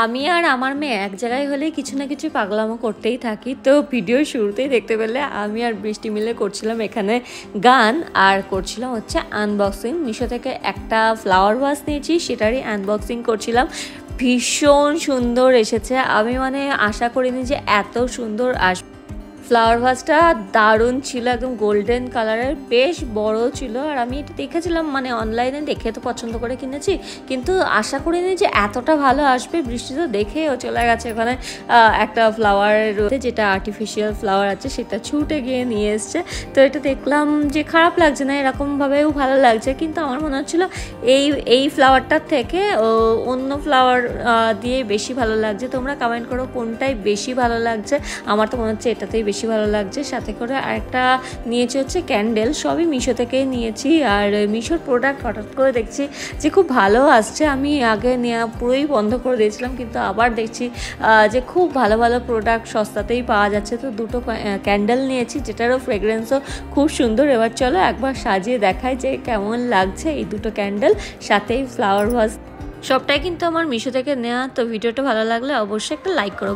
আমি আর আমার মেয়ে এক জায়গায় হলেই কিছু না কিছু পাগলামো করতেই থাকি। তো ভিডিও শুরুতেই দেখতে পেলে আমি আর বৃষ্টি মিলে করছিলাম এখানে গান, আর করছিলাম হচ্ছে আনবক্সিং। মিশো থেকে একটা ফ্লাওয়ার ভাস নিয়েছি, সেটারই আনবক্সিং করছিলাম। ভীষণ সুন্দর এসেছে, আমি মানে আশা করিনি যে এত সুন্দর আসবে। ফ্লাওয়ার ভাসটা দারুণ ছিল, একদম গোল্ডেন কালারের, বেশ বড় ছিল। আর আমি এটা দেখেছিলাম, মানে অনলাইনে দেখে তো পছন্দ করে কিনেছি, কিন্তু আশা করিনি যে এতটা ভালো আসবে। বৃষ্টি তো দেখেও চলে গেছে ওখানে একটা ফ্লাওয়ার রয়েছে, যেটা আর্টিফিশিয়াল ফ্লাওয়ার আছে, সেটা ছুটে গিয়ে নিয়ে এসছে। তো এটা দেখলাম যে খারাপ লাগছে না, এরকমভাবেও ভালো লাগছে, কিন্তু আমার মনে হচ্ছিলো এই ফ্লাওয়ারটার থেকে অন্য ফ্লাওয়ার দিয়ে বেশি ভালো লাগছে। তোমরা কমেন্ট করো কোনটাই বেশি ভালো লাগছে। আমার তো মনে হচ্ছে এটাতেই বেশি ভালো লাগছে। সাথে করে আরেকটা নিয়েছি হচ্ছে ক্যান্ডেল, সবই মিশো থেকেই নিয়েছি। আর মিশোর প্রোডাক্ট হঠাৎ করে দেখছি যে খুব ভালো আসছে। আমি আগে নেওয়া পুরোই বন্ধ করে দিয়েছিলাম, কিন্তু আবার দেখছি যে খুব ভালো ভালো প্রোডাক্ট সস্তাতেই পাওয়া যাচ্ছে। তো দুটো ক্যান্ডেল নিয়েছি, যেটারও ফ্রেগরেন্সও খুব সুন্দর। এবার চলো একবার সাজিয়ে দেখাই যে কেমন লাগছে এই দুটো ক্যান্ডেল, সাথেই ফ্লাওয়ার ভাস। সবটাই কিন্তু আমার মিশো থেকে নেওয়া। তো ভিডিওটা ভালো লাগলে অবশ্যই একটা লাইক করো।